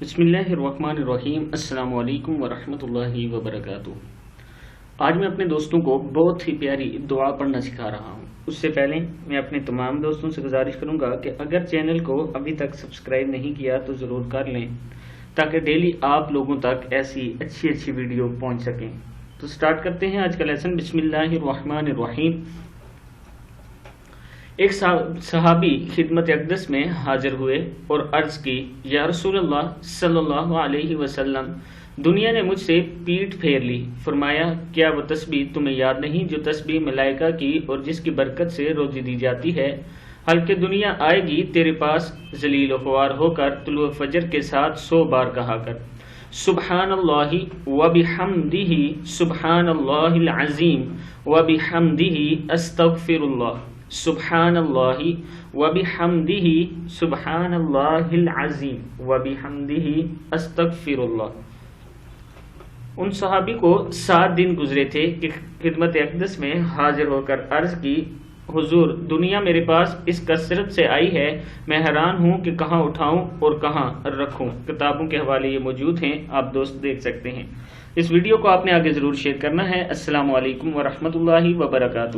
بسم اللہ الرحمن الرحیم۔ السلام علیکم ورحمۃ اللہ وبرکاتہ۔ آج میں اپنے دوستوں کو بہت ہی پیاری دعا پڑھنا سکھا رہا ہوں۔ اس سے پہلے میں اپنے تمام دوستوں سے گزارش کروں گا کہ اگر چینل کو ابھی تک سبسکرائب نہیں کیا تو ضرور کر لیں تاکہ ڈیلی آپ لوگوں تک ایسی اچھی ویڈیو پہنچ سکیں۔ تو سٹارٹ کرتے ہیں آج کا لیسن۔ بسم اللہ الرحمن الرحیم۔ ایک صحابی خدمت اقدس میں حاضر ہوئے اور عرض کی، یا رسول اللہ صلی اللہ علیہ وسلم، دنیا نے مجھ سے پیٹھ پھیر لی۔ فرمایا، کیا وہ تسبیح تمہیں یاد نہیں جو تسبیح ملائکہ کی اور جس کی برکت سے روزی دی جاتی ہے؟ حالانکہ دنیا آئے گی تیرے پاس ذلیل و خوار ہو کر طلوع فجر کے ساتھ 100 بار کہا کر، سبحان اللہ وبحمدہ، سبحان اللہ العظیم وبحمدہ، استغفر اللہ، سبحان اللہ وبحمدہ، سبحان اللہ العظیم وبحمدہ، استغفر اللہ۔ ان صحابی کو 7 دن گزرے تھے کہ خدمت اقدس میں حاضر ہو کر عرض کی، حضور، دنیا میرے پاس اس کثرت سے آئی ہے، میں حیران ہوں کہ کہاں اٹھاؤں اور کہاں رکھوں۔ کتابوں کے حوالے یہ موجود ہیں، آپ دوست دیکھ سکتے ہیں۔ اس ویڈیو کو آپ نے آگے ضرور شیئر کرنا ہے۔ السلام علیکم ورحمۃ اللہ وبرکاتہ۔